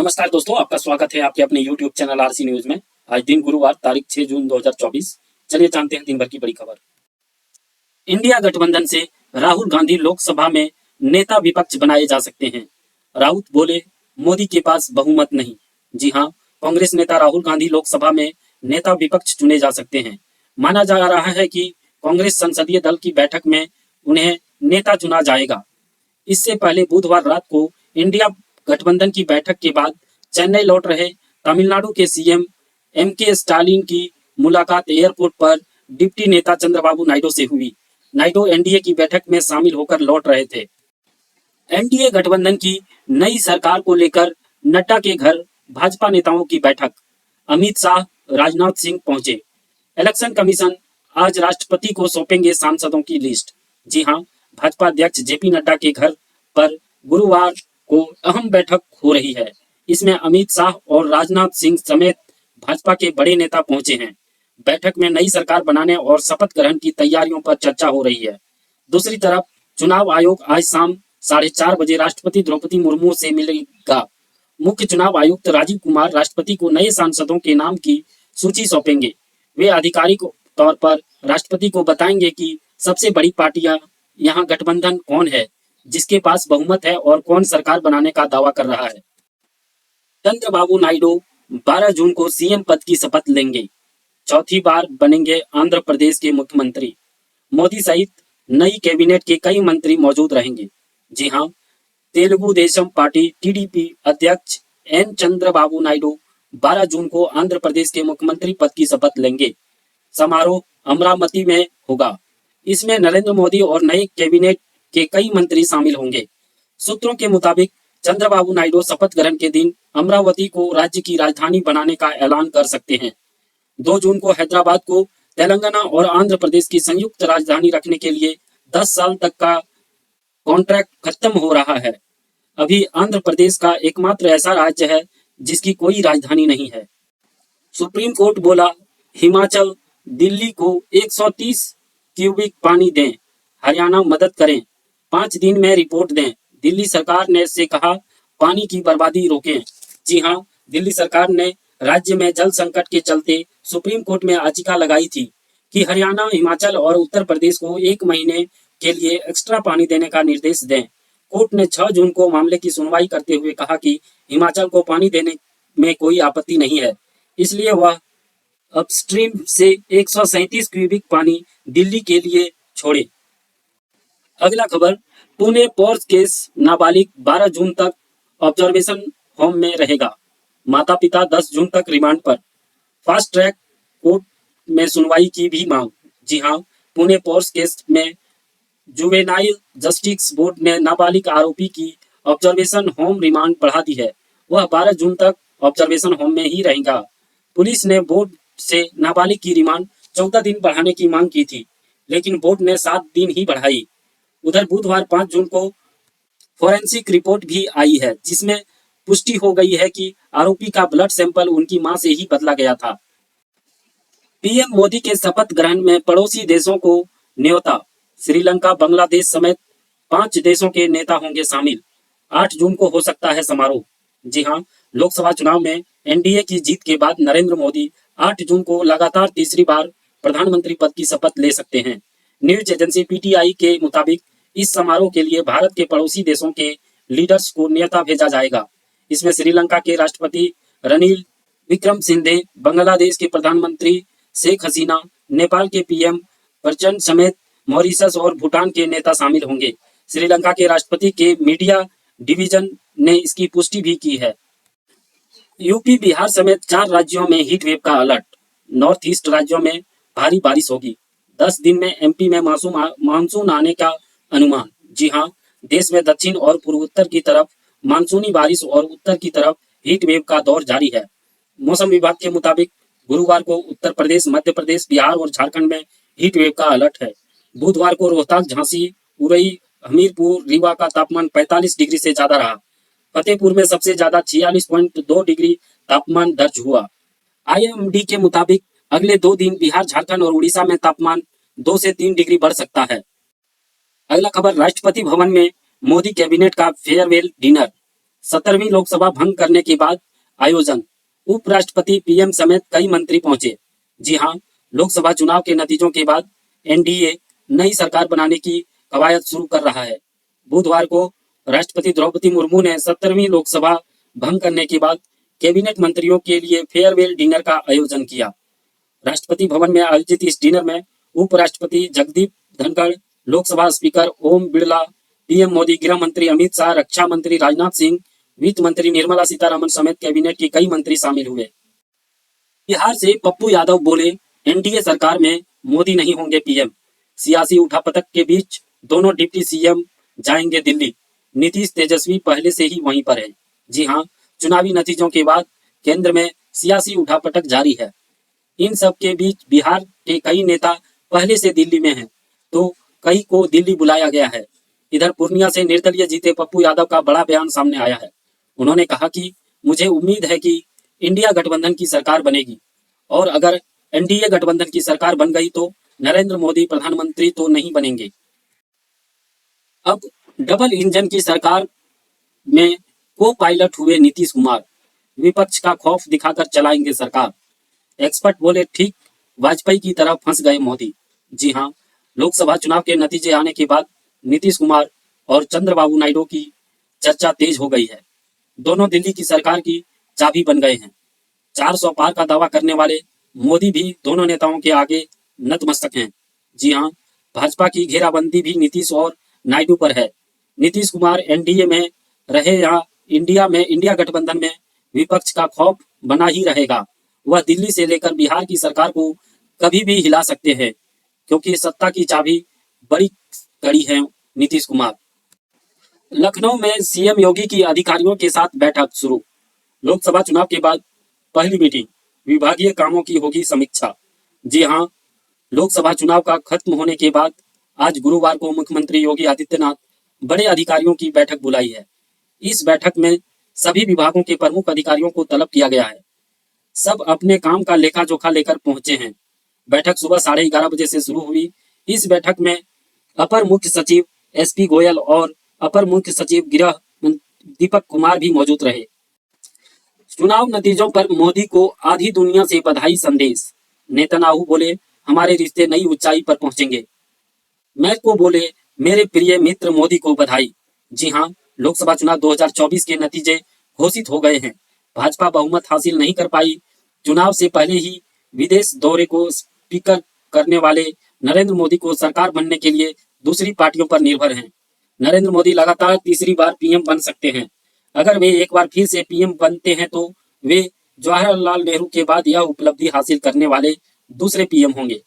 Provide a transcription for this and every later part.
नमस्कार दोस्तों, आपका स्वागत है आपके अपने YouTube चैनल आरसी न्यूज में। आज दिन गुरुवार तारीख 6 जून 2024। चलिए जानते हैं दिन भर की बड़ी खबर। इंडिया गठबंधन से राहुल गांधी लोकसभा में नेता विपक्ष बनाए जा सकते हैं। राउत बोले, मोदी के पास बहुमत नहीं। जी हां, कांग्रेस नेता राहुल गांधी लोकसभा में नेता विपक्ष चुने जा सकते हैं। माना जा रहा है कि कांग्रेस संसदीय दल की बैठक में उन्हें नेता चुना जाएगा। इससे पहले बुधवार रात को इंडिया गठबंधन की बैठक के बाद चेन्नई लौट रहे तमिलनाडु के सीएम एम.के. स्टालिन की मुलाकात एयरपोर्ट पर डिप्टी नेता चंद्रबाबू नायडू से हुई। नायडू एनडीए की बैठक में शामिल होकर लौट रहे थे। एनडीए गठबंधन की नई सरकार को लेकर नड्डा के घर भाजपा नेताओं की बैठक। अमित शाह, राजनाथ सिंह पहुंचे। इलेक्शन कमीशन आज राष्ट्रपति को सौंपेंगे सांसदों की लिस्ट। जी हां, भाजपा अध्यक्ष जेपी नड्डा के घर पर गुरुवार को अहम बैठक हो रही है। इसमें अमित शाह और राजनाथ सिंह समेत भाजपा के बड़े नेता पहुंचे हैं। बैठक में नई सरकार बनाने और शपथ ग्रहण की तैयारियों पर चर्चा हो रही है। दूसरी तरफ चुनाव आयोग आज शाम 4:30 बजे राष्ट्रपति द्रौपदी मुर्मू से मिलेगा। मुख्य चुनाव आयुक्त राजीव कुमार राष्ट्रपति को नए सांसदों के नाम की सूची सौंपेंगे। वे आधिकारिक तौर पर राष्ट्रपति को बताएंगे कि सबसे बड़ी पार्टियां यहाँ गठबंधन कौन है, जिसके पास बहुमत है और कौन सरकार बनाने का दावा कर रहा है। चंद्रबाबू नायडू 12 जून को सीएम पद की शपथ लेंगे। चौथी बार बनेंगे आंध्र प्रदेश के मुख्यमंत्री। मोदी सहित नई कैबिनेट के कई मंत्री मौजूद रहेंगे। जी हां, तेलुगु देशम पार्टी टीडीपी अध्यक्ष एन चंद्रबाबू नायडू 12 जून को आंध्र प्रदेश के मुख्यमंत्री पद की शपथ लेंगे। समारोह अमरावती में होगा। इसमें नरेंद्र मोदी और नए कैबिनेट के कई मंत्री शामिल होंगे। सूत्रों के मुताबिक चंद्रबाबू नायडू शपथ ग्रहण के दिन अमरावती को राज्य की राजधानी बनाने का ऐलान कर सकते हैं। 2 जून को हैदराबाद को तेलंगाना और आंध्र प्रदेश की संयुक्त राजधानी रखने के लिए 10 साल तक का कॉन्ट्रैक्ट खत्म हो रहा है। अभी आंध्र प्रदेश का एकमात्र ऐसा राज्य है जिसकी कोई राजधानी नहीं है। सुप्रीम कोर्ट बोला, हिमाचल दिल्ली को 130 क्यूबिक पानी दें, हरियाणा मदद करें, 5 दिन में रिपोर्ट दें। दिल्ली सरकार ने से कहा, पानी की बर्बादी रोकें। जी हां, दिल्ली सरकार ने राज्य में जल संकट के चलते सुप्रीम कोर्ट में याचिका लगाई थी कि हरियाणा, हिमाचल और उत्तर प्रदेश को 1 महीने के लिए एक्स्ट्रा पानी देने का निर्देश दें। कोर्ट ने 6 जून को मामले की सुनवाई करते हुए कहा कि हिमाचल को पानी देने में कोई आपत्ति नहीं है, इसलिए वह अपस्ट्रीम से 137 क्यूबिक पानी दिल्ली के लिए छोड़े। अगला खबर, पुणे पॉर्स केस, नाबालिग 12 जून तक ऑब्जर्वेशन होम में रहेगा। माता पिता 10 जून तक रिमांड पर। फास्ट ट्रैक कोर्ट में सुनवाई की भी मांग। जी हां, पुणे पॉर्स केस में जुवेनाइल जस्टिस बोर्ड ने नाबालिग आरोपी की ऑब्जर्वेशन होम रिमांड बढ़ा दी है। वह 12 जून तक ऑब्जर्वेशन होम में ही रहेगा। पुलिस ने बोर्ड से नाबालिग की रिमांड 14 दिन बढ़ाने की मांग की थी, लेकिन बोर्ड ने 7 दिन ही बढ़ाई। उधर बुधवार 5 जून को फोरेंसिक रिपोर्ट भी आई है, जिसमें पुष्टि हो गई है कि आरोपी का ब्लड सैंपल उनकी मां से ही बदला गया था। पीएम मोदी के शपथ ग्रहण में पड़ोसी देशों को न्योता। श्रीलंका, बांग्लादेश समेत 5 देशों के नेता होंगे शामिल। 8 जून को हो सकता है समारोह। जी हां, लोकसभा चुनाव में एनडीए की जीत के बाद नरेंद्र मोदी 8 जून को लगातार तीसरी बार प्रधानमंत्री पद की शपथ ले सकते हैं। न्यूज एजेंसी पीटीआई के मुताबिक इस समारोह के लिए भारत के पड़ोसी देशों के लीडर्स को न्योता भेजा जाएगा। इसमें श्रीलंका के राष्ट्रपति रनिल विक्रमसिंघे, बांग्लादेश के प्रधानमंत्री शेख हसीना, नेपाल के पीएम प्रचंड समेत मॉरिशस और भूटान के नेता शामिल होंगे। श्रीलंका के राष्ट्रपति के मीडिया डिवीजन ने इसकी पुष्टि भी की है। यूपी, बिहार समेत 4 राज्यों में हीट वेव का अलर्ट। नॉर्थ ईस्ट राज्यों में भारी बारिश होगी। 10 दिन में एमपी में मानसून आने का अनुमान। जी हां, देश में दक्षिण और पूर्वोत्तर की तरफ मानसूनी बारिश और उत्तर की तरफ हीट वेव का दौर जारी है। मौसम विभाग के मुताबिक गुरुवार को उत्तर प्रदेश, मध्य प्रदेश, बिहार और झारखंड में हीट वेव का अलर्ट है। बुधवार को रोहतक, झांसी, उरई, हमीरपुर, रीवा का तापमान 45 डिग्री से ज्यादा रहा। फतेहपुर में सबसे ज्यादा 46.2 डिग्री तापमान दर्ज हुआ। आईएमडी के मुताबिक अगले 2 दिन बिहार, झारखंड और उड़ीसा में तापमान 2 से 3 डिग्री बढ़ सकता है। अगला खबर, राष्ट्रपति भवन में मोदी कैबिनेट का फेयरवेल डिनर। 17वीं लोकसभा भंग करने के बाद आयोजन, उपराष्ट्रपति पीएम समेत कई मंत्री पहुंचे। जी हां, लोकसभा चुनाव के नतीजों के बाद एनडीए नई सरकार बनाने की कवायद शुरू कर रहा है। बुधवार को राष्ट्रपति द्रौपदी मुर्मू ने 17वीं लोकसभा भंग करने के बाद कैबिनेट मंत्रियों के लिए फेयरवेल डिनर का आयोजन किया। राष्ट्रपति भवन में आयोजित इस डिनर में उपराष्ट्रपति जगदीप धनखड़, लोकसभा स्पीकर ओम बिरला, पीएम मोदी, गृह मंत्री अमित शाह, रक्षा मंत्री राजनाथ सिंह, वित्त मंत्री निर्मला सीतारमण समेत कैबिनेट के कई मंत्री शामिल हुए। बिहार से पप्पू यादव बोले, एनडीए सरकार में मोदी नहीं होंगे पीएम। सियासी उठापटक के बीच दोनों डिप्टी सीएम जाएंगे दिल्ली। नीतीश तेजस्वी पहले से ही वहीं पर है। जी हां, चुनावी नतीजों के बाद केंद्र में सियासी उठापटक जारी है। इन सब के बीच बिहार के कई नेता पहले से दिल्ली में हैं, तो कई को दिल्ली बुलाया गया है। इधर पूर्णिया से निर्दलीय जीते पप्पू यादव का बड़ा बयान सामने आया है। उन्होंने कहा कि मुझे उम्मीद है कि इंडिया गठबंधन की सरकार बनेगी और अगर एनडीए गठबंधन की सरकार बन गई तो नरेंद्र मोदी प्रधानमंत्री तो नहीं बनेंगे। अब डबल इंजन की सरकार में को पायलट हुए नीतीश कुमार, विपक्ष का खौफ दिखाकर चलाएंगे सरकार। एक्सपर्ट बोले, ठीक वाजपेयी की तरह फंस गए मोदी। जी हां, लोकसभा चुनाव के नतीजे आने के बाद नीतीश कुमार और चंद्रबाबू नायडू की चर्चा तेज हो गई है। दोनों दिल्ली की सरकार की चाबी बन गए हैं। 400 पार का दावा करने वाले मोदी भी दोनों नेताओं के आगे नतमस्तक हैं। जी हां, भाजपा की घेराबंदी भी नीतीश और नायडू पर है। नीतीश कुमार एनडीए में रहे या इंडिया गठबंधन में विपक्ष का खौफ बना ही रहेगा। वह दिल्ली से लेकर बिहार की सरकार को कभी भी हिला सकते हैं, क्योंकि सत्ता की चाबी बड़ी कड़ी है नीतीश कुमार। लखनऊ में सीएम योगी की अधिकारियों के साथ बैठक शुरू। लोकसभा चुनाव के बाद पहली मीटिंग, विभागीय कामों की होगी समीक्षा। जी हां, लोकसभा चुनाव का खत्म होने के बाद आज गुरुवार को मुख्यमंत्री योगी आदित्यनाथ बड़े अधिकारियों की बैठक बुलाई है। इस बैठक में सभी विभागों के प्रमुख अधिकारियों को तलब किया गया है। सब अपने काम का लेखा जोखा लेकर पहुंचे हैं। बैठक सुबह 11:30 बजे से शुरू हुई। इस बैठक में अपर मुख्य सचिव एसपी गोयल और अपर मुख्य सचिव गृह दीपक कुमार भी मौजूद रहे। चुनाव नतीजों पर मोदी को आधी दुनिया से बधाई संदेश। नेतन्याहू बोले, हमारे रिश्ते नई ऊंचाई पर पहुंचेंगे। मैक्रो बोले, मेरे प्रिय मित्र मोदी को बधाई। जी हां, लोकसभा चुनाव 2024 के नतीजे घोषित हो गए हैं। भाजपा बहुमत हासिल नहीं कर पाई। चुनाव से पहले ही विदेश दौरे को स्पीकर करने वाले नरेंद्र मोदी को सरकार बनने के लिए दूसरी पार्टियों पर निर्भर हैं। नरेंद्र मोदी लगातार तीसरी बार पीएम बन सकते हैं। अगर वे एक बार फिर से पीएम बनते हैं तो वे जवाहरलाल नेहरू के बाद यह उपलब्धि हासिल करने वाले दूसरे पीएम होंगे।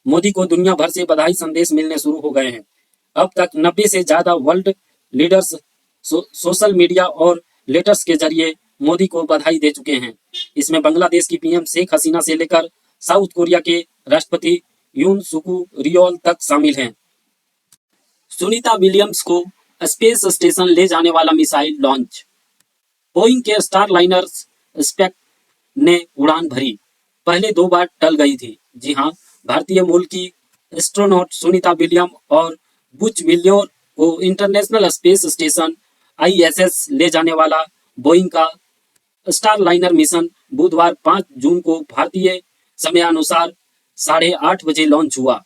मोदी को दुनिया भर से बधाई संदेश मिलने शुरू हो गए हैं। अब तक 90 से ज्यादा वर्ल्ड लीडर्स सोशल मीडिया और लेटर्स के जरिए मोदी को बधाई दे चुके हैं। इसमें बांग्लादेश की पीएम शेख हसीना से लेकर साउथ कोरिया के राष्ट्रपति यून सुकू रियोल तक शामिल हैं। सुनीता विलियम्स को स्पेस स्टेशन ले जाने वाला मिसाइल लॉन्च। बोइंग के स्टारलाइनर स्पेक्ट ने उड़ान भरी, पहले 2 बार टल गई थी। जी हां, भारतीय मूल की एस्ट्रोनॉट सुनीता विलियम और बुच विलियर को इंटरनेशनल स्पेस स्टेशन आईएसएस ले जाने वाला बोइंग का स्टारलाइनर मिशन बुधवार 5 जून को भारतीय समयानुसार 8:30 बजे लॉन्च हुआ।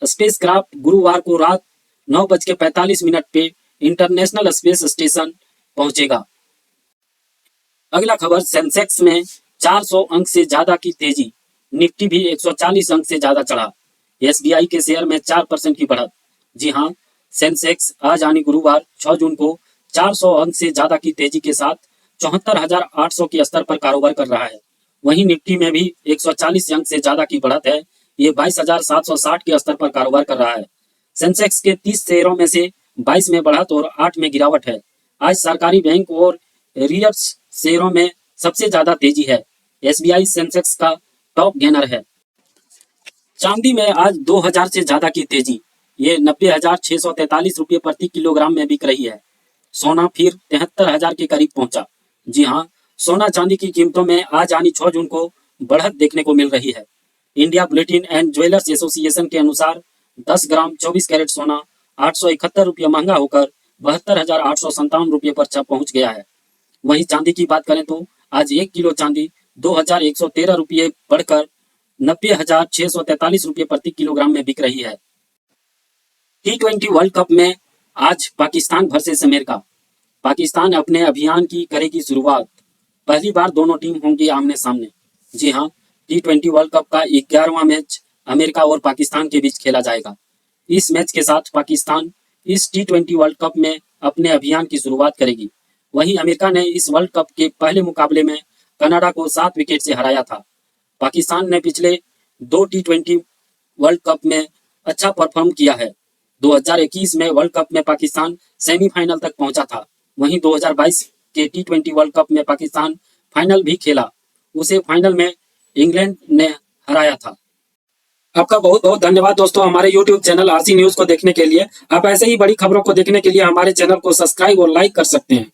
स्पेसक्राफ्ट गुरुवार को रात 9:45 पे इंटरनेशनल स्पेस स्टेशन पहुंचेगा। अगला खबर, सेंसेक्स में 400 अंक से ज्यादा की तेजी, निफ्टी भी 140 अंक से ज्यादा चढ़ा। एसबीआई के शेयर में 4% की बढ़त। जी हां, सेंसेक्स आज यानी गुरुवार 6 जून को 400 अंक से ज्यादा की तेजी के साथ 74,800 के स्तर पर कारोबार कर रहा है। वहीं निफ्टी में भी 140 अंक से ज्यादा की बढ़त है। ये 22,760 के स्तर पर कारोबार कर रहा है। सेंसेक्स के 30 शेयरों में से 22 में बढ़त और 8 में गिरावट है। आज सरकारी बैंक और रियट्स शेयरों में सबसे ज्यादा तेजी है। एसबीआई सेंसेक्स का टॉप गेनर है। चांदी में आज 2000 से ज्यादा की तेजी, ये 90,643 रुपये प्रति किलोग्राम में बिक रही है। सोना फिर 73,000 के करीब पहुंचा। जी हां, सोना चांदी की कीमतों में आज यानी 6 जून को बढ़त देखने को मिल रही है। India bulletin and jewellers association के अनुसार 10 ग्राम 24 कैरेट सोना 871 रुपये महंगा होकर ₹72,857 पर पहुंच गया है। वहीं चांदी की बात करें तो आज 1 किलो चांदी ₹2,113 बढ़कर ₹90,643 प्रति किलोग्राम में बिक रही है। T20 वर्ल्ड कप में आज पाकिस्तान वर्सेस अमेरिका। पाकिस्तान अपने अभियान की करेगी शुरुआत। पहली बार दोनों टीम होंगी आमने सामने। जी हाँ, T20 वर्ल्ड कप का 11वां मैच अमेरिका और पाकिस्तान के बीच खेला जाएगा। इस मैच के साथ पाकिस्तान इस T20 वर्ल्ड कप में अपने अभियान की शुरुआत करेगी। वहीं अमेरिका ने इस वर्ल्ड कप के पहले मुकाबले में कनाडा को 7 विकेट से हराया था। पाकिस्तान ने पिछले 2 T20 वर्ल्ड कप में अच्छा परफॉर्म किया है। 2021 में वर्ल्ड कप में पाकिस्तान सेमीफाइनल तक पहुंचा था। वहीं 2022 के T20 वर्ल्ड कप में पाकिस्तान फाइनल भी खेला। उसे फाइनल में इंग्लैंड ने हराया था। आपका बहुत बहुत धन्यवाद दोस्तों, हमारे YouTube चैनल आरसी न्यूज को देखने के लिए। आप ऐसे ही बड़ी खबरों को देखने के लिए हमारे चैनल को सब्सक्राइब और लाइक कर सकते हैं।